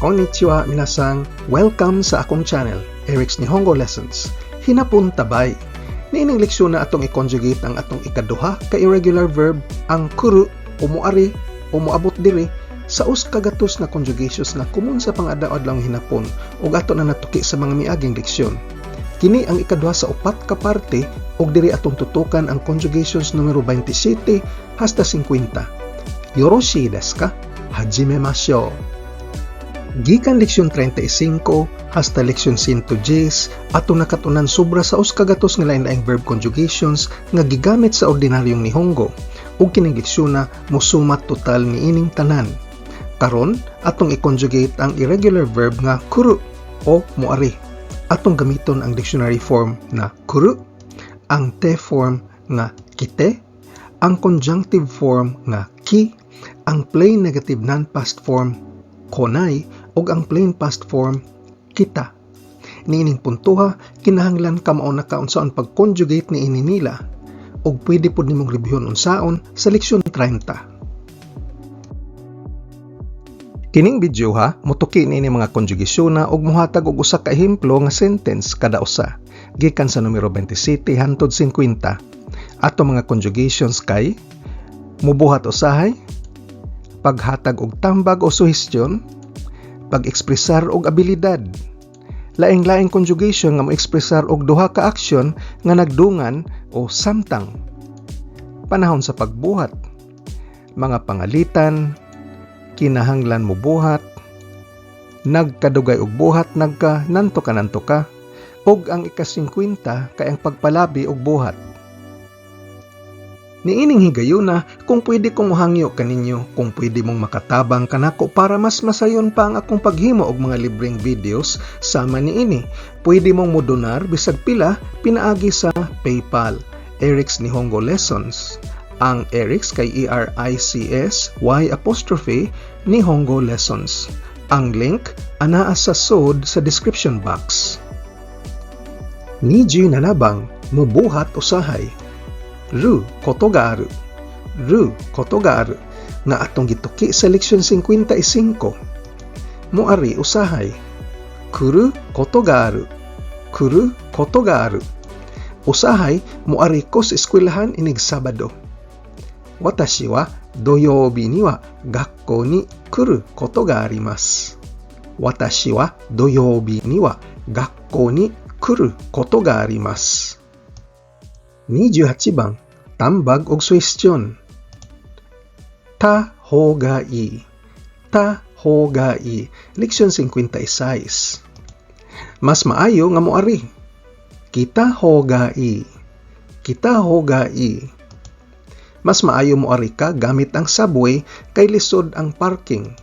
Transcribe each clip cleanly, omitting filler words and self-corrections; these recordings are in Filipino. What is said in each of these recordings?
Konnichiwa minasang, welcome sa akong channel, Eric's Nihongo Lessons. Hinapon tabay. Niining leksyon na atong i-conjugate ang atong ikaduha ka irregular verb, ang kuru, o moari, o moabot diri, sa kagatos na conjugations na kumun sa pang-adlaw-adlawng hinapon ug ato na natuki sa mga miaging leksyon. Kini ang ikaduha sa upat ka parte ug diri atong tutukan ang conjugations numero 27 hasta 50. Yoroshii desu ka? Hajimemashou. Gikan leksyon 35 hasta leksyon 110 ato nakatunan sobra sa kagatos nga lain-laing verb conjugations nga gigamit sa ordinaryong Nihongo ug kining leksyon na mosumat total niining tanan. Karon atong i-conjugate ang irregular verb nga kuru o moari. Atong gamiton ang dictionary form na kuru, ang te form nga kite, ang conjunctive form nga ki, ang plain negative non-past form konai, ug ang plain past form kita. Niining puntuha, kinahanglan ka mao na kaunsaon pag-conjugate ni ini nila ug pwede pud nimong rebyuhon unsaon sa leksyon 30. Kining video motuki niini mga konjugasyon ug mohatag og usa ka ehemplo nga sentence kada usa gikan sa numero 27 hangtod 50. Ato mga conjugations kay mubuhat usahay, paghatag og tambag o suhestyon, pag-ekspresar og abilidad. Laing-laing conjugation nga mo-ekspresar og duha ka aksyon nga nagdungan o samtang. Panahon sa pagbuhat, mga pangalitan, kinahanglan mo buhat, nagkadugay og buhat, nanto ka, ug ang ika-50 kay ang pagpalabi og buhat. Niining higayuna kung pwede kong mohangyo kaninyo, kung pwede mong makatabang kanako para mas masayon pa ang akong paghimo og mga libreng videos sama niini. Pwede mong modonar bisag pila pinaagi sa PayPal, Eric's Nihongo Lessons. Ang Eric's kay ERICS Y' Nihongo Lessons. Ang link anaa sa sod sa description box. Niji nanabang mubuhat usahay. Ru koto ga aru. Ru koto ga aru nga atong gituki sa leksyon 55. Moari usahay. Kuru koto ga aru. Kuru koto ga aru. Usahay moari ko sa eskwelahan inig Sabado. Watashi wa doyoubi ni wa gakkou ni kuru koto ga arimasu. Watashi wa doyoubi ni wa gakkou ni kuru koto ga arimasu. 28番、tambag og suhestyon. Ta ho ga i. Ta ho ga i. Leksyon 56. Mas maayo nga moari. Kita ho ga i. Kita ho ga i. Mas maayo moari ka gamit ang subway kay lisod ang parking.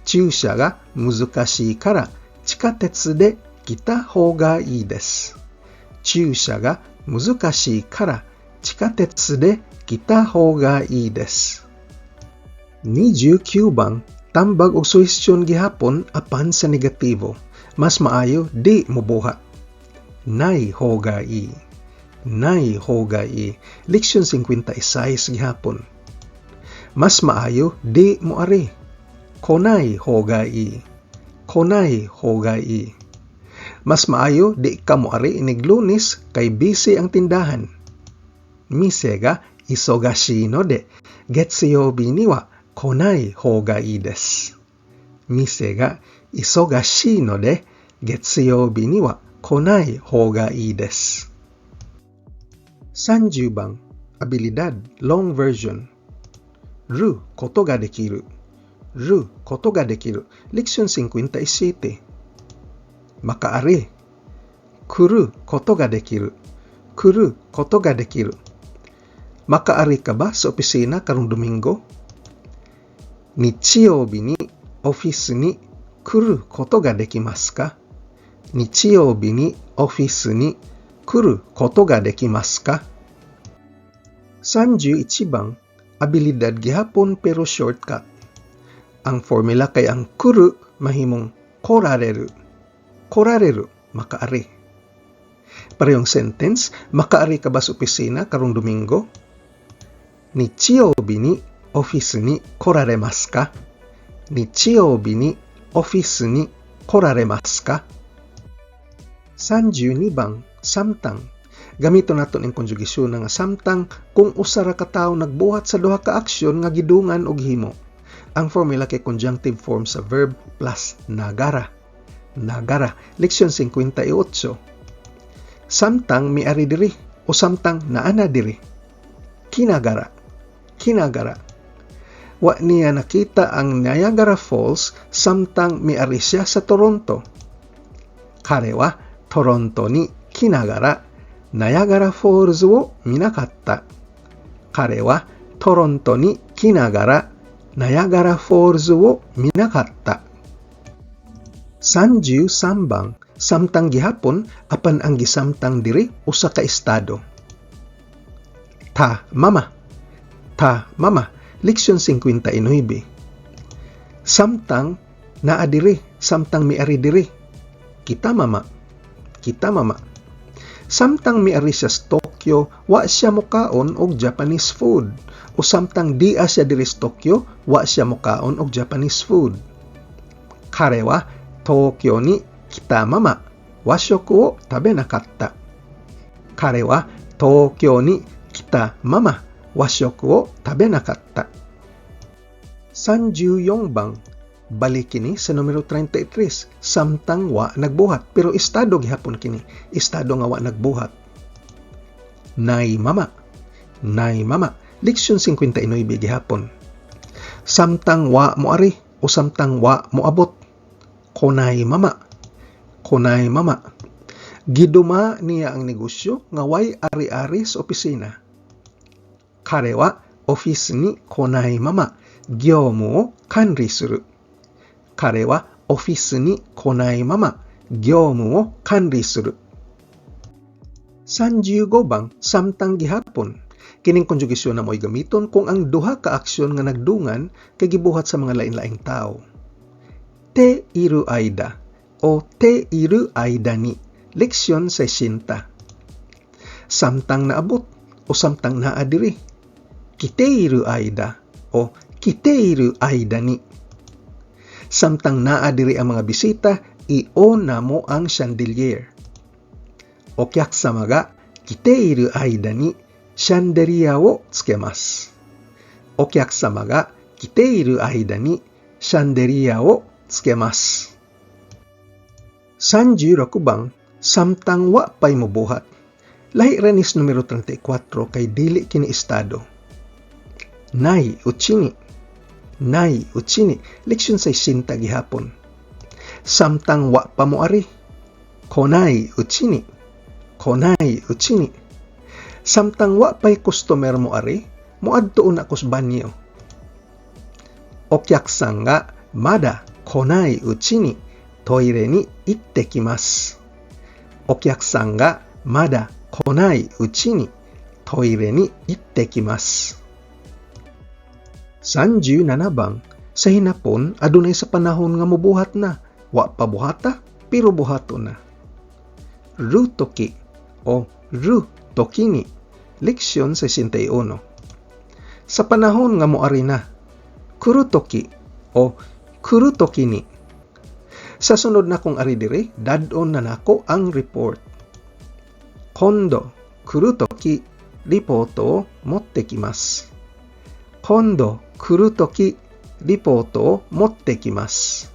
Chūsha ga muzukashii kara chikatetsu de kita ho ga i desu. Chūsha ga muzukashii kara chikatetsu de kita ho ga ii desu. 29番、tambag og suhestyon gihapon apan sa negatibo. Mas maayo di mubuhat. Nai ho ga ii. Nai ho ga ii. Leksyon 56 gihapon. Mas maayo di moari. Konai ho ga ii. Konai ho ga ii. Mas maayo di ka moari inig Lunes kay busy ang tindahan. Mise ga isogashii no de Getsuyoubi ni wa konai hou ga ii desu. Mise ga isogashii no de Getsuyoubi ni wa konai hou ga ii desu. 30番、abilidad, long version. Ru koto ga dekiru. Ru koto ga dekiru. Leksyon 57. Makaari. Kuru koto ga dekiru. Kuru koto ga dekiru. Makaari ka ba sa opisina karong Domingo? Nichiyoubi ni office ni kuru koto ga dekimasu ka? Nichiyoubi ni office ni kuru koto ga dekimasu ka? 31番、abilidad gihapon pero shortcut. Ang formula kay ang kuru mahimong korareru. Korareru, makaari. Parehong sentence, makaari ka ba sa opisina karong Domingo? Nichiyoubi ni office ni koraremasu ka? Nichiyoubi ni office ni koraremasu ka? 32 bang, samtang. Gamito naton ang konjugasyon nga samtang kung usa ra ka tawo nagbuhat sa duha ka aksyon nga gidungan og himo. Ang formula kay conjunctive form sa verb plus nagara. Nagara, leksyon 58. Samtang miari diri o samtang naana diri. Kinagara. Kinagara. Wa niya nakita ang Niagara Falls samtang miari siya sa Toronto. Kare wa Toronto ni kinagara Niagara Falls wo minakatta. Kare wa Toronto ni kinagara Niagara Falls wo minakatta. 33 bang, samtang gihapon apan ang gisamtang diri usa ka estado. Ta mama. Ta mama, leksyon 59. Samtang naa diri, samtang miari diri. Kita mama. Kita mama. Samtang miari siya sa Tokyo, wa siya mokaon og Japanese food. O samtang di siya diri sa Tokyo, wa siya mokaon og Japanese food. Kare wa Tokyo ni kita mama, washoku wo tabe nakatta. Kare wa Tokyo ni kita mama, washoku wo tabe nakatta. 34 bang, balik kini sa numero 33, samtang wa nagbuhat pero estado gihapon kini, estado nga wa nagbuhat. Nay mama. Nay mama, leksyon 59 gihapon. Samtang wa moari o samtang wa moabot. Konay mama. Konay mama. Giduma niya ang negosyo nga way ari-ari sa opisina. Kare wa office ni konay mama, gyoumu wo kanri suru. Kare wa office ni konai mama, gyoumu wo kanri suru. 35 bang, samtang gihapon. Kining konjugasyon na mo'y gamiton kung ang duha ka aksyon nga nagdungan kay gibuhat sa mga lain-laing tao. Te iru aida o te iru aida ni, leksyon 60. Samtang naabot o samtang naadiri. Kite iru aida o kite iru aida ni. Samtang naadiri ang mga bisita, i-on na mo ang chandelier. Okyakama ga kite iru aida ni chandelier wo tsukemasu. Okyakama ga kite iru aida ni chandelier wo tsukemasu. 36 bang, samtang wa pay mobuhat. Lahi ranis numero 34 kay dili kini estado. Nai uchini. Nai uchini, leksyon 60 gihapon. Samtang wa pa moari. Konai uchini. Konai uchini. Samtang wa pay customer moari, moadto na kus banyo. Okyakusan ga mada konai uchini toire ni itte kimasu. Okyakusan ga mada konai uchini toire ni itte kimasu. 37 bang, sa hinapon adunay sa panahon nga mobuhat na, wa pa buhata pero buhato na. Ru toki o ru toki ni, leksyon 61. Sa panahon nga moari na, kuru toki o kuru toki ni. Sa sunod na kong ari diri, dadon na nako ang report. Kondo kuru toki riporto o motte kimasu. Kondo kuru toki riporto o motte kimasu.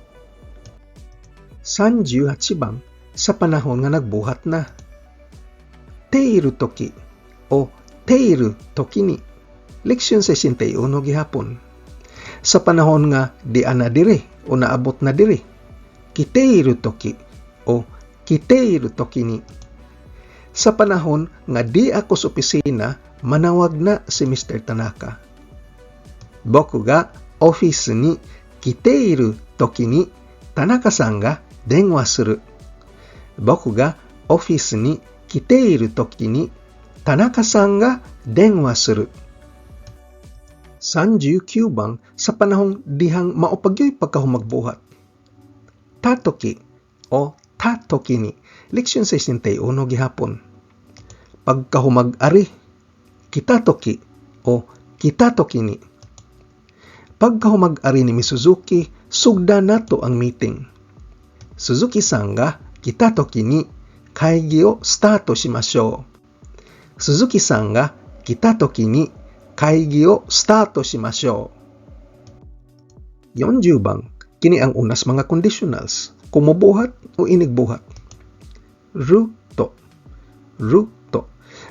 38 bang, sa panahon nga nagbuhat na. Teiru toki o teiru toki ni, leksyon 61 gihapon. Sa panahon nga di ana diri o naabot na diri. Kiteiru toki o kiteiru toki ni. Sa panahon nga di ako sa opisina, manawag na si Mr. Tanaka. Boku ga office ni kiteiru toki ni Tanaka-san ga denwa suru. Boku ga office ni kiteiru toki ni Tanaka-san ga denwa suru. 39 bang, sa panahong dihang maupagyoy pagkahumagbuhat. Tatoki o tatoki ni, leksyon 61 gihapon. Pagkahumag-ari. Kitatoki o kitatoki ni. Pagkahumag-ari ni Suzuki, sugda nato ang meeting. Suzuki-san ga kita toki ni kaigi o start shimashou. Suzuki-san ga kita toki ni kaigi o start shimashou. 40 bang, kini ang unas mga conditionals. Kung mobuhat o inigbuhat. Ruto. Ruto.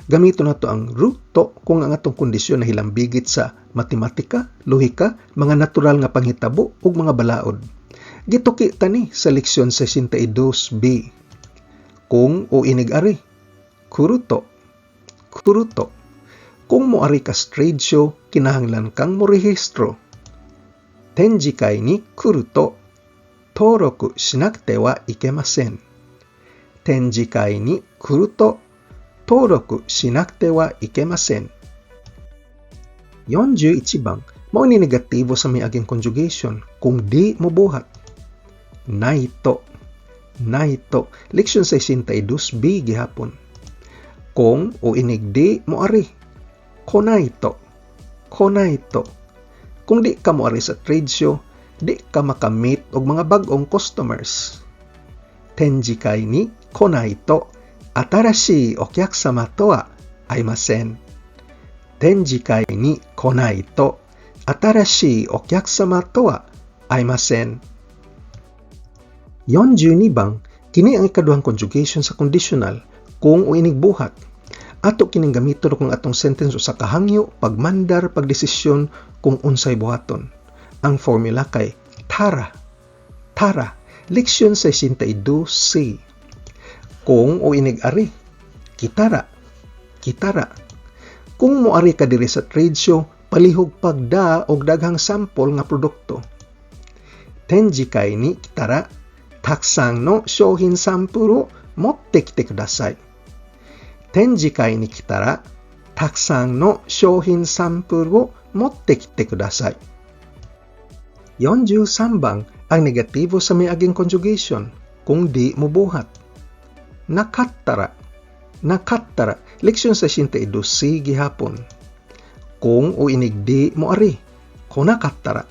Gamito na to ang ruto kung ang atong kondisyon na hilambigit sa matematika, lohika, mga natural nga panghitabo ug mga balaod. Gituki tani sa leksyon 62B. Kung o inig-ari. Kuruto. Kuruto. Kung moari ka trade show, kinahanglan kang morehistro. Tenjikai ni kuruto, toroku shinakute wa ikemasen. Tenjikai ni kuruto, toroku shinakute wa ikemasen. 41 bang, mao ni negatibo sa may aging conjugation kung di mobuhat. Naito. Naito. Leksyon 62B gihapon. Kung o inig di moari. Konaito. Konaito. Kung di ka moari sa trade show, di ka makamit og mga bag-ong customers. Tenjikai ni konaito atarashii okyakusama to wa aimasen. Tenjikai ni konaito atarashii okyakusama to wa aimasen. 42 bang, kini ang ikaduhang conjugation sa conditional kung o inigbuhat. Ato kining gamiton kung atong sentence usa ka hangyo, pagmandar, pagdesisyon kung unsay buhaton. Ang formula kay tara. Tara. Leksyon 62C. Kung o inig-ari. Kitara. Kitara. Kung moari ka diri sa trade show, palihog pagda og daghang sample nga produkto. Tenjikai ni kitara, takusan no shouhin sample o motte kite kudasai. Tenjikai ni kitara, takusan no shouhin sample o motte kite kudasai. 43 bang, ang negatibo sa may aging conjugation kung di mobuhat. Nakattara. Nakattara. Leksyon 62C gihapon. Kung o inig di moari. Konakattara.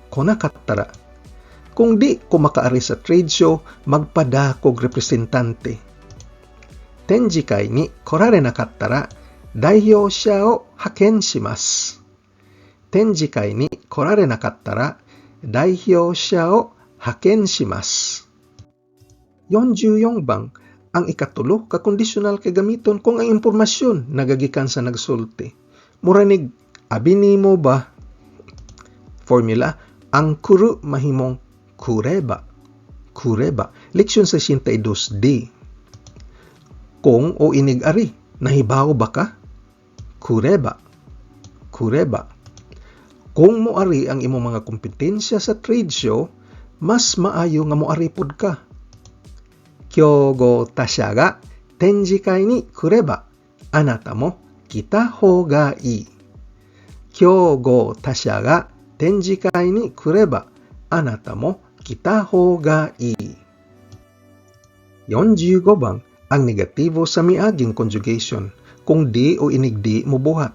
Konakattara. Kung di ko makaari sa trade show, magpadakog representante. Tenjikai ni korare nakattara, daihyousha o haken shimasu. Tenjikai ni korare nakattara, daihyousha o haken shimasu. 44 bang, ang ikatulo ka conditional kay gamiton kung ang impormasyon nagagikan sa nagsulti. Muranig, abinimo ba? Formula, ang kuru mahimong kureba. Kureba. Leksyon 62D. Kung o inig-ari, nahibaw ba ka? Kureba. Kureba. Kung moari ang imong mga kompetensya sa trade show, mas maayo nga moari pod ka. Kyogo tasha ga tenjikai ni kureba, anata mo kita hou ga ii. Kyogo tasha ga tenjikai ni kureba, anata mo kita hou ga ii. 45 bang, ang negatibo sa miaging conjugation kung di o inigdi mobuhat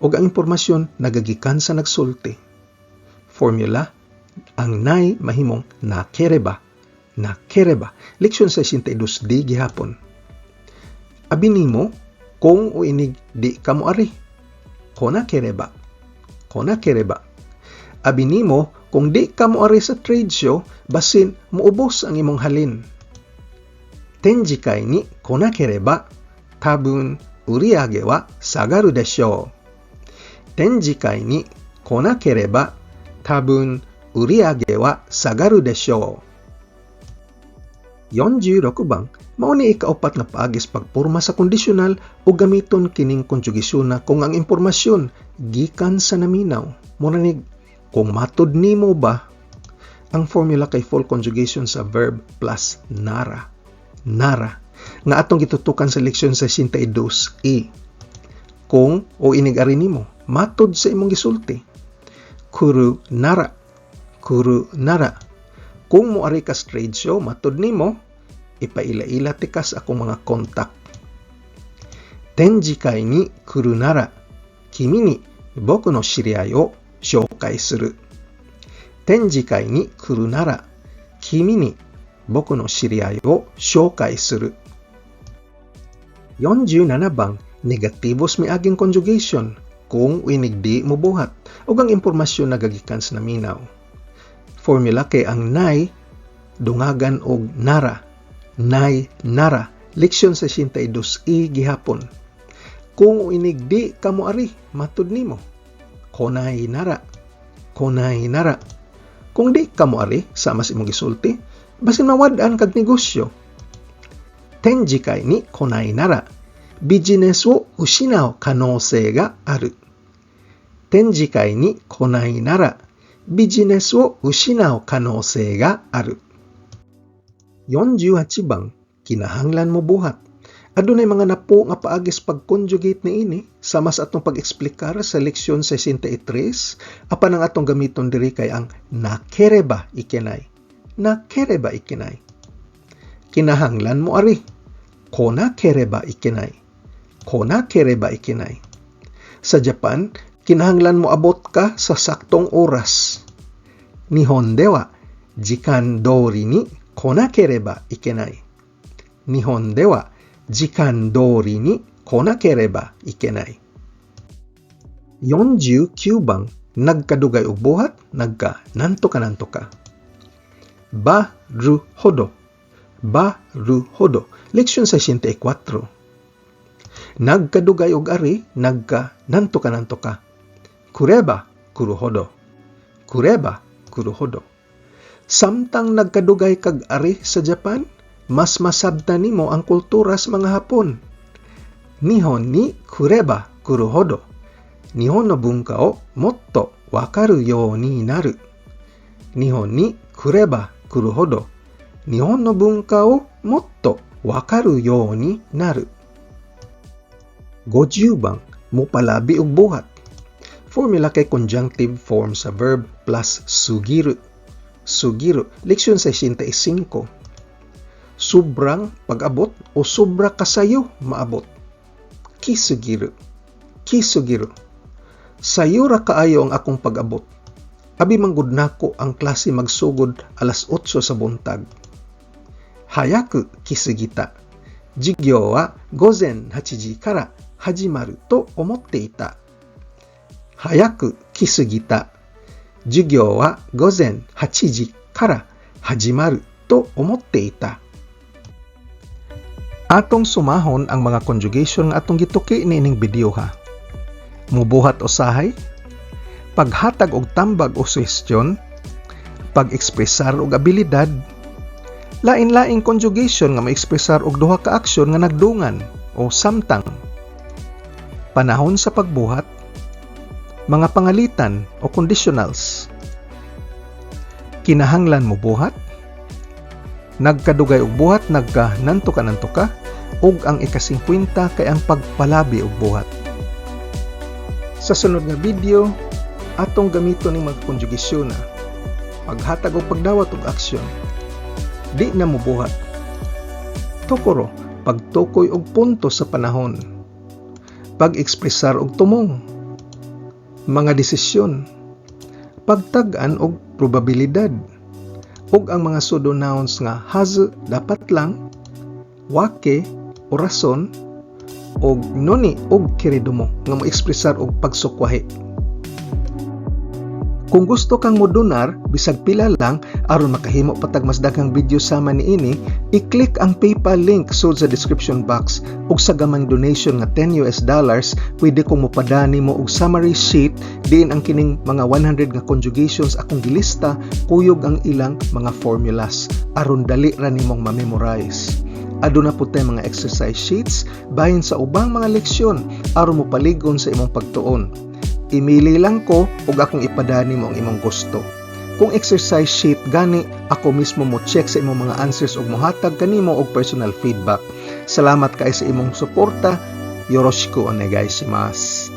o ang impormasyon nagagikan sa nagsulti. Formula, ang nay mahimong nakereba. Nakereba. Leksyon 62D gihapon. Abinimo kung o inig di ka moari. Konakereba. Konakereba. Abinimo kung di ka moari sa trade show, basin muubos ang imong halin. Tenjikai ni konakereba, tabun uriage wa sagaru deshou. Tenjikai ni konakereba, tabun uriage wa sagaru deshou. 46 bang, mao ni ikaupat nga paagis pagporma sa kondisyonal o gamiton kining konjugasyon na kung ang impormasyon gikan sa naminaw. Muranig, kung matud nimo ba, ang formula kay full conjugation sa verb plus nara. Nara. Nga atong gitutukan sa leksyon 62E. Kung o inig-ari nimo, matud sa imong gisulti. Kuru nara. Kuru nara. Kung moari ka sa trade show, matud nimo, ipaila-ila tikas akong mga kontak. Tenjikai ni kuru nara, kimi ni boku no shiriai o shoukai suru. 展示会に来るなら、君に僕の知り合いを紹介する. 47 bang, negativos may aging conjugation kung winigdi mo buhat o ang impormasyon na gagikan sa naminaw. Formula kay ang nay, dungagan og nara. Nay, nara. Leksyon 62i gihapon. Kung inigdi kamo ari, matud nimo. Konay nara. Konay nara. Kung di kamo ari, sama sa imong gisulti, basin mawad-an kag negosyo. Tenji kai ni konay nara, business wo ushinau kanosei ga aru. Tenji kai ni konai nara, business wo ushinau kanosei ga aru. 48 bang, kinahanglan mo buhat. Adunay mga napo nga paagis pag-conjugate ni ini sama sa atong pag-eksplikar sa leksyon 63 apan ang atong gamiton diri kay ang nakereba ikenay. Nakereba ikenay. Kinahanglan mo ari. Kona kereba ikenay. Kona kereba ikenay. Sa Japan, kinahanglan mo abot ka sa saktong oras. Nihon de wa jikan dori ni konakereba ikenay. Nihon de wa jikan dori ni konakereba ikenay. 49 bang, nagkadugay og buhat, nanto ka. Baruhodo. Baruhodo. Leksyon 64. Nagkadugay og ari, nanto ka. Kureba, kuruhodo. Kureba, kuruhodo. Samtang nagkadugay kag ari sa Japan, mas masabtan nimo ang kultura sa mga Hapon. Nihon ni kureba, kuruhodo. Nihon no bunka o motto wakaru you ni naru. Nihon ni kureba, kuruhodo. Nihon no bunka o motto wakaru you ni naru. 50 bang, mupalabi og buhat. Formula kay conjunctive form sa verb plus sugiru. Sugiru, leksyon 65. Sobrang pag-abot o sobra kasayo maabot. Kisugiru. Kisugiru. Sayo ra kaayo ang akong pag-abot. Abi manggod nako ang klase magsugod alas 8 sa buntag. Hayaku kisugita. Jigyo wa gozen 8時から始まると思っていた. Hayaku kisugita. Jugyo wa gozen 8時から始まると思っていた. Atong sumahon ang mga conjugation nga atong gituki niining video ha. Mubuhat usahay, paghatag og tambag o suhestyon, pag-ekspresar og abilidad, lain-laing conjugation nga maekspresar og duha ka aksyon nga nagdungan o samtang. Panahon sa pagbuhat, mga pangalitan o conditionals. Kinahanglan mo buhat, nagkadugay og buhat, nanto ka, ug ang ika-50 kay ang pagpalabi og buhat. Sa sunod nga video, atong gamiton ning mga konjugasyon na paghatag og pagdawat og aksyon. Di na mo buhat. Tokoro, pagtukoy og punto sa panahon. Pag-ekspresar og tumong. Mga desisyon. Pagtag-an og probabilidad. Ug ang mga pseudo-nouns nga hazu dapat lang, wake o rason, og noni og kiridumo nga mo-ekspresar og pagsukwahi. Kung gusto kang modonar, bisag pila lang, aron makahimo patag mas daghang video sama niini, i-click ang PayPal link sud sa description box ug sa gamang donation nga $10, pwede kong mopadani mo og summary sheet diin ang kining mga 100 nga conjugations akong gilista, kuyog ang ilang mga formulas aron dali ra nimong ma-memorize. Aduna po tay mga exercise sheets bahin sa ubang mga leksyon aron mo paligon sa imong pagtuon. Imili lang ko ug akong ipadani mo ang imong gusto. Kung exercise sheet gani, ako mismo mo check sa imong mga answers ug mohatag kanimo og personal feedback. Salamat kay sa imong suporta. Yoroshiku onegaishimasu.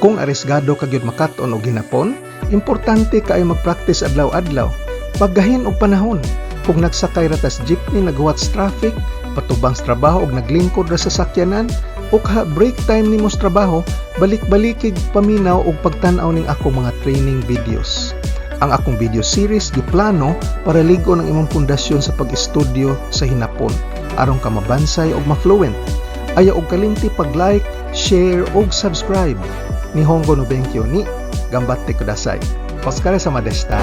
Kung arisgado ka gyud makaton og ginapon, importante kaayo mag-practice adlaw-adlaw. Paggahin og panahon. Kung nagsakay ra tas jeepney nagwatch traffic, patubang sa trabaho ug naglingkod ra sa sakyanan, o break time nimo sa trabaho, balik-balikig paminaw og pagtan-aw ning akong mga training videos. Ang akong video series giplano para ligo ng imong pundasyon sa pag-estudyo sa hinapon aron ka mabansay og ma-fluent. Ayaw og kalimti pag-like, share og subscribe. Nihongo no benkyo ni gambatte kudasai. Oskare sama deshita.